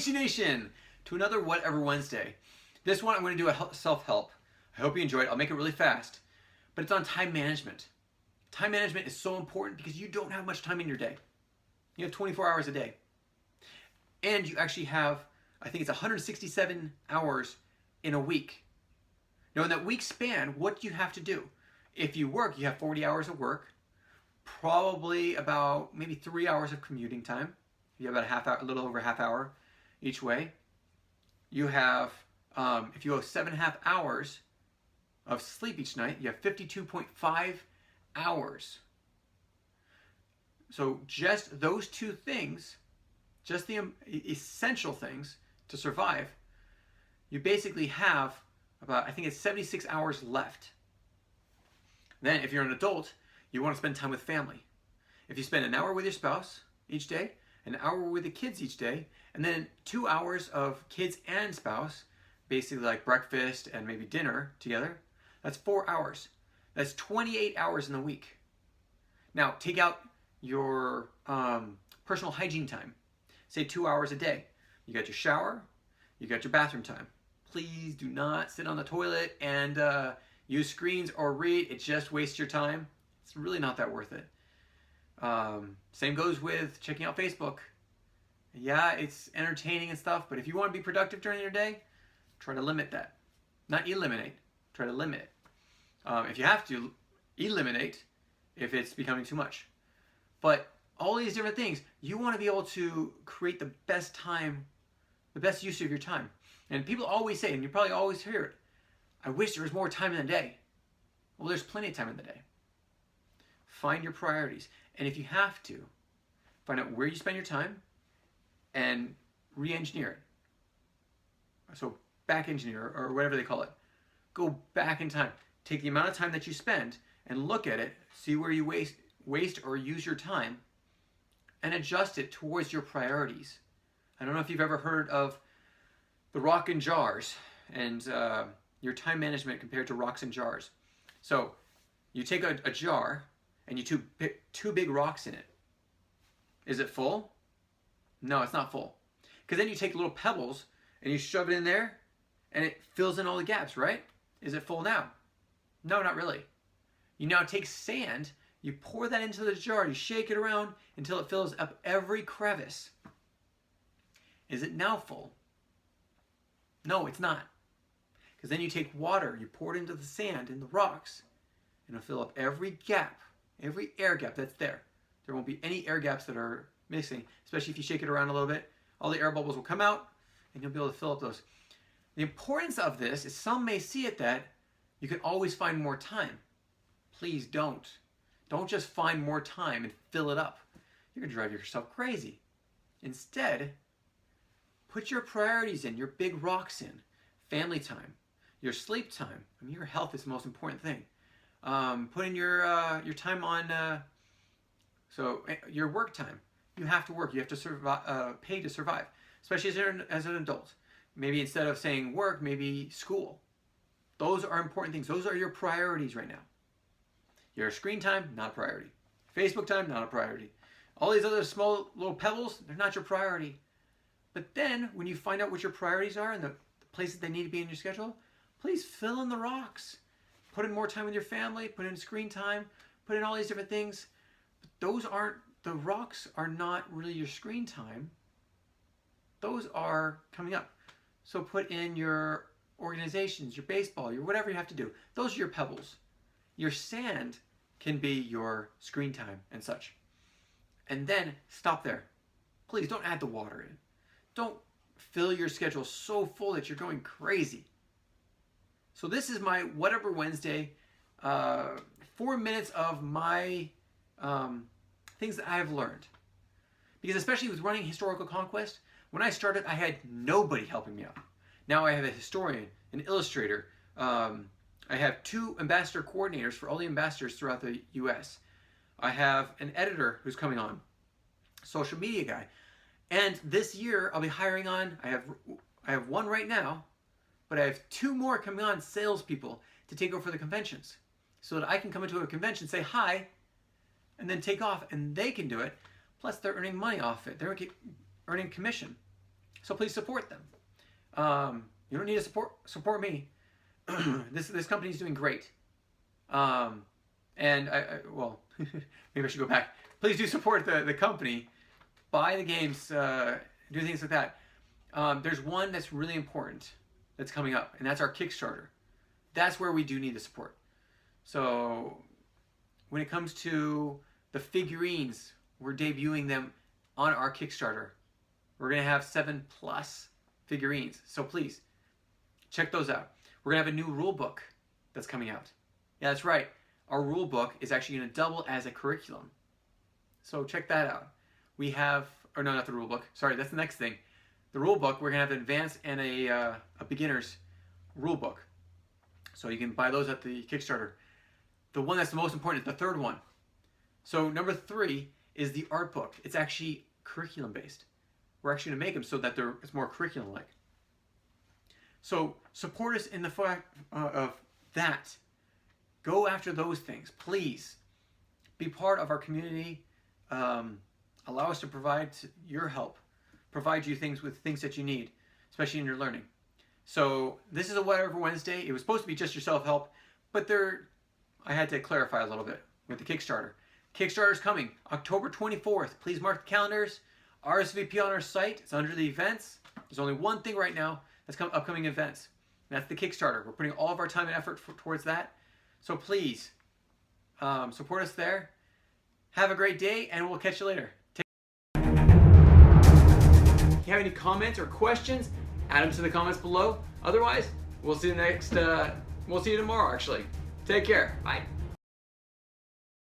THC Nation, to another Whatever Wednesday. This one I'm going to do a self-help. I hope you enjoy it. I'll make it really fast. But it's on time management. Time management is so important because you don't have much time in your day. You have 24 hours a day. And you actually have, I think it's 167 hours in a week. Now in that week span, what do you have to do? If you work, you have 40 hours of work. Probably about maybe 3 hours of commuting time. You have about a half hour, a little over a half hour each way. You have, if you go 7.5 hours of sleep each night, you have 52.5 hours. So just those two things, just the essential things to survive, you basically have about, I think it's 76 hours left. Then if you're an adult, you want to spend time with family. If you spend an hour with your spouse each day, an hour with the kids each day, and then 2 hours of kids and spouse, basically like breakfast and maybe dinner together, that's 4 hours. That's 28 hours in the week. Now take out your personal hygiene time. Say 2 hours a day. You got your shower, you got your bathroom time. Please do not sit on the toilet and use screens or read. It just wastes your time. It's really not that worth it. Same goes with checking out Facebook. Yeah, it's entertaining and stuff, but if you want to be productive during your day, try to limit that. Not eliminate, try to limit. If you have to, eliminate if it's becoming too much. But all these different things, you want to be able to create the best time, the best use of your time. And people always say, and you probably always hear it, I wish there was more time in the day. Well, there's plenty of time in the day. Find your priorities. And if you have to, find out where you spend your time and re-engineer it. So back engineer or whatever they call it. Go back in time. Take the amount of time that you spend and look at it, see where you waste or use your time, and adjust it towards your priorities. I don't know if you've ever heard of the rock and jars and your time management compared to rocks and jars. So you take a jar and you pick two big rocks in it. Is it full? No, it's not full. Because then you take little pebbles and you shove it in there and it fills in all the gaps, right? Is it full now? No, not really. You now take sand, you pour that into the jar, you shake it around until it fills up every crevice. Is it now full? No, it's not. Because then you take water, you pour it into the sand and the rocks, and it'll fill up every gap, every air gap that's there. There won't be any air gaps that are missing, especially if you shake it around a little bit. All the air bubbles will come out, and you'll be able to fill up those. The importance of this is some may see it that you can always find more time. Please don't. Don't just find more time and fill it up. You're going to drive yourself crazy. Instead, put your priorities in, your big rocks in. Family time, your sleep time. I mean, your health is the most important thing. Put in your time on, your work time. You have to work. You have to survive, pay to survive, especially as an adult. Maybe instead of saying work, maybe school. Those are important things. Those are your priorities right now. Your screen time, not a priority. Facebook time, not a priority. All these other small little pebbles, they're not your priority. But then, when you find out what your priorities are and the places they need to be in your schedule, please fill in the rocks. Put in more time with your family, put in screen time, put in all these different things. But the rocks are not really your screen time. Those are coming up. So put in your organizations, your baseball, your whatever you have to do. Those are your pebbles. Your sand can be your screen time and such. And then stop there. Please don't add the water in. Don't fill your schedule so full that you're going crazy. So this is my Whatever Wednesday, 4 minutes of my things that I have learned. Because especially with running Historical Conquest, when I started, I had nobody helping me out. Now I have a historian, an illustrator. I have 2 ambassador coordinators for all the ambassadors throughout the U.S. I have an editor who's coming on, social media guy. And this year, I'll be hiring on, I have 1 right now, but I have 2 more coming on, salespeople, to take over for the conventions. So that I can come into a convention, say hi, and then take off, and they can do it. Plus, they're earning money off it. They're earning commission. So please support them. You don't need to support me. This company's doing great. And well, maybe I should go back. Please do support the company. Buy the games, do things like that. There's one that's really important that's coming up, and that's our Kickstarter. That's where we do need the support. So when it comes to the figurines, we're debuting them on our Kickstarter. We're going to have 7+ figurines. So please, check those out. We're going to have a new rule book that's coming out. Yeah, that's right. Our rule book is actually going to double as a curriculum. So check that out. We have, or no, not the rule book. Sorry, that's the next thing. The rule book, we're going to have an advanced and a beginner's rule book. So you can buy those at the Kickstarter. The one that's the most important is the third one. So number 3 is the art book. It's actually curriculum based. We're actually going to make them so that it's more curriculum like. So support us in the fact of that. Go after those things. Please be part of our community. Allow us to provide your help. Provide you with things that you need, especially in your learning. So this is a Whatever Wednesday. It was supposed to be just your self-help, but I had to clarify a little bit with the Kickstarter. Kickstarter's coming October 24th. Please mark the calendars. RSVP on our site. It's under the events. There's only one thing right now that's upcoming events. And that's the Kickstarter. We're putting all of our time and effort towards that. So please support us there. Have a great day, and we'll catch you later. If you have any comments or questions, add them to the comments below. Otherwise, we'll see you tomorrow, actually. Take care. Bye.